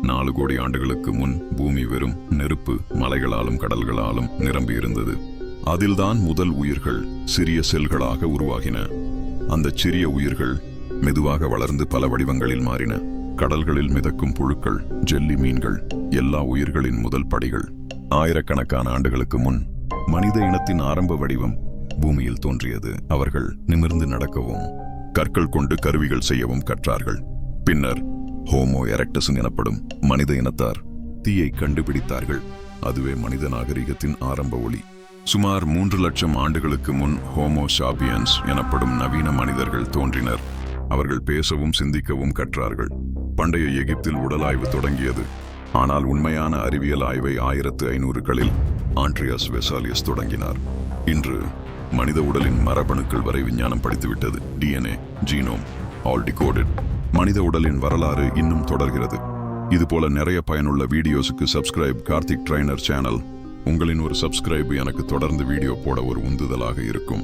4 கோடி ஆண்டுகளுக்கு முன் பூமி வெறும் நெருப்பு, மலைகளாலும் கடல்களாலும் நிரம்பியிருந்தது. அதில்தான் முதல் உயிர்கள் சிறிய செல்களாக உருவாகின. அந்த சிறிய உயிர்கள் மெதுவாக வளர்ந்து பல வடிவங்களில் மாறின. கடல்களில் மிதக்கும் புழுக்கள், ஜெல்லி மீன்கள், எல்லா உயிர்களின் முதல் படிகள். ஆயிரக்கணக்கான ஆண்டுகளுக்கு முன் மனித இனத்தின் ஆரம்ப வடிவம் பூமியில் தோன்றியது. அவர்கள் நிமிர்ந்து நடக்கவும் கற்கள் கொண்டு கருவிகள் செய்யவும் கற்றார்கள். பின்னர் ஹோமோ எரெக்டஸ் எனப்படும் மனித இனத்தார் தீயை கண்டுபிடித்தார்கள். அதுவே மனித நாகரிகத்தின் ஆரம்ப ஒளி. சுமார் 3 லட்சம் ஆண்டுகளுக்கு முன் ஹோமோ சாபியன்ஸ் எனப்படும் நவீன மனிதர்கள் தோன்றினர். அவர்கள் பேசவும் சிந்திக்கவும் கற்றார்கள். பண்டைய எகிப்தில் உடலாய்வு தொடங்கியது. ஆனால் உண்மையான அறிவியல் ஆய்வை 1500களில் ஆண்ட்ரியாஸ் வெசாலியஸ் தொடங்கினார். இன்று மனித உடலின் மரபணுக்கள் வரை விஞ்ஞானம் படித்துவிட்டது. DNA, genome, all decoded. மனித உடலின் வரலாறு இன்னும் தொடர்கிறது. இதுபோல நிறைய பயனுள்ள வீடியோஸுக்கு சப்ஸ்கிரைப் கார்த்திக் ட்ரைனர் சேனல். உங்களின் ஒரு சப்ஸ்கிரைப் எனக்கு தொடர்ந்து வீடியோ போட ஒரு உந்துதலாக இருக்கும்.